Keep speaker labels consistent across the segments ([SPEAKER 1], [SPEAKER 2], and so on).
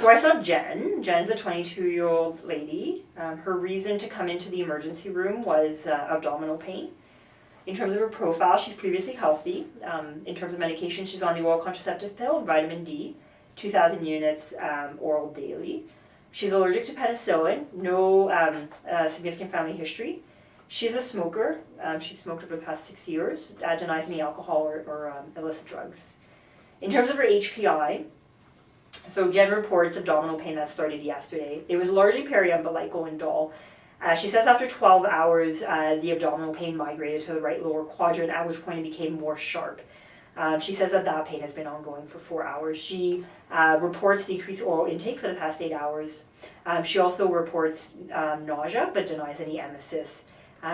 [SPEAKER 1] So I saw Jen. Jen is a 22-year-old lady. Her reason to come into the emergency room was abdominal pain. In terms of her profile, she's previously healthy. In terms of medication, she's on the oral contraceptive pill and vitamin D, 2,000 units oral daily. She's allergic to penicillin, no significant family history. She's a smoker. She's smoked over the past 6 years, denies any alcohol or illicit drugs. In terms of her HPI, so Jen reports abdominal pain that started yesterday. It was largely periumbilical and dull. She says after 12 hours, the abdominal pain migrated to the right lower quadrant, at which point it became more sharp. She says that pain has been ongoing for 4 hours. She reports decreased oral intake for the past 8 hours. She also reports nausea, but denies any emesis.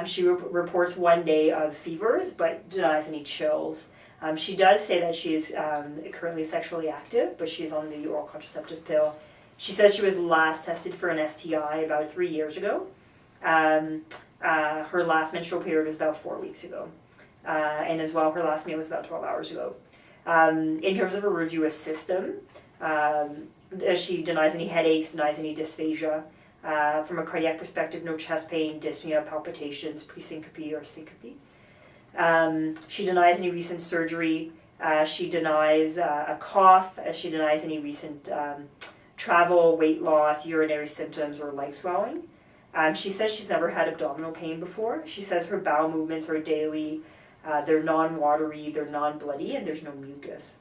[SPEAKER 1] She reports 1 day of fevers, but denies any chills. She does say that she is currently sexually active, but she is on the oral contraceptive pill. She says she was last tested for an STI about 3 years ago. Her last menstrual period was about 4 weeks ago. And as well, her last meal was about 12 hours ago. In terms of a review of system, she denies any headaches, denies any dysphagia. From a cardiac perspective, no chest pain, dyspnea, palpitations, presyncope or syncope. She denies any recent surgery. She denies a cough. She denies any recent travel, weight loss, urinary symptoms, or leg swelling. She says she's never had abdominal pain before. She says her bowel movements are daily. They're non-watery, they're non-bloody, and there's no mucus.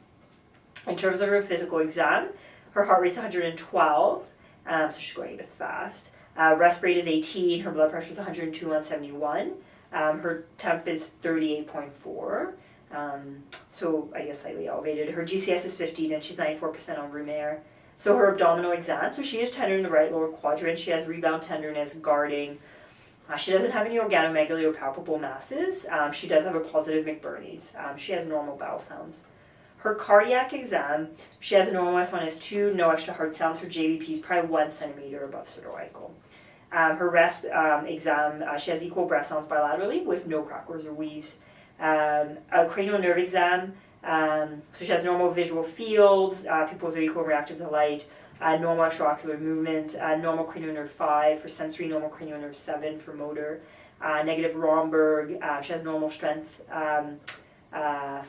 [SPEAKER 1] In terms of her physical exam, her heart rate's 112, so she's going a bit fast. Rest rate is 18, her blood pressure is 102 on 71. Her temp is 38.4, so I guess slightly elevated. Her GCS is 15, and she's 94% on room air. So her abdominal exam, so she is tender in the right lower quadrant. She has rebound tenderness, guarding. She doesn't have any organomegaly or palpable masses. She does have a positive McBurney's. She has normal bowel sounds. Her cardiac exam, she has a normal S1, S2, no extra heart sounds. Her JVP is probably 1 centimeter above cervical. Her rest exam, she has equal breath sounds bilaterally with no crackles or wheeze. A cranial nerve exam, so she has normal visual fields, pupils are equal reactive to light, normal extraocular movement, normal cranial nerve 5 for sensory, normal cranial nerve 7 for motor, negative Romberg, she has normal strength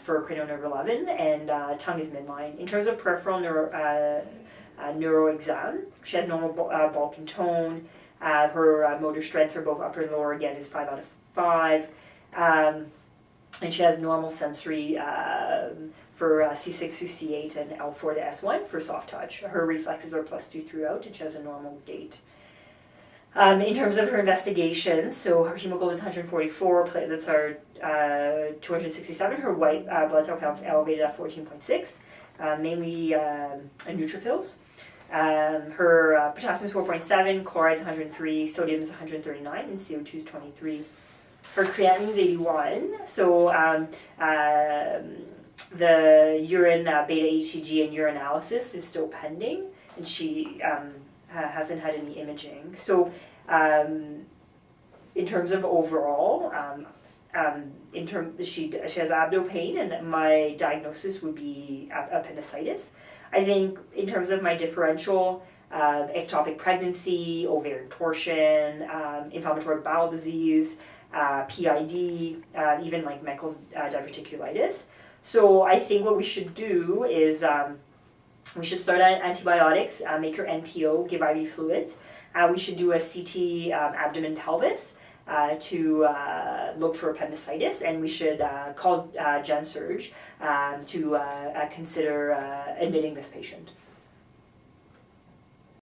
[SPEAKER 1] for cranial nerve 11, and tongue is midline. In terms of peripheral neuro exam, she has normal bulk and tone. Her motor strength for both upper and lower, again, is 5 out of 5. And she has normal sensory for C6 through C8 and L4 to S1 for soft touch. Her reflexes are +2 throughout, and she has a normal gait. In terms of her investigations, so her hemoglobin is 144, platelets are 267. Her white blood cell count's elevated at 14.6, mainly neutrophils. Her potassium is 4.7, chloride is 103, sodium is 139, and CO2 is 23. Her creatinine is 81, so the urine beta HCG and urinalysis is still pending, and she hasn't had any imaging. So in terms of overall, she has abdo pain, and my diagnosis would be appendicitis. I think in terms of my differential, ectopic pregnancy, ovarian torsion, inflammatory bowel disease, PID, even like Meckel's diverticulitis. So I think what we should do is we should start antibiotics, make her NPO, give IV fluids. We should do a CT abdomen pelvis to look for appendicitis, and we should call Gen Surg to consider admitting this patient.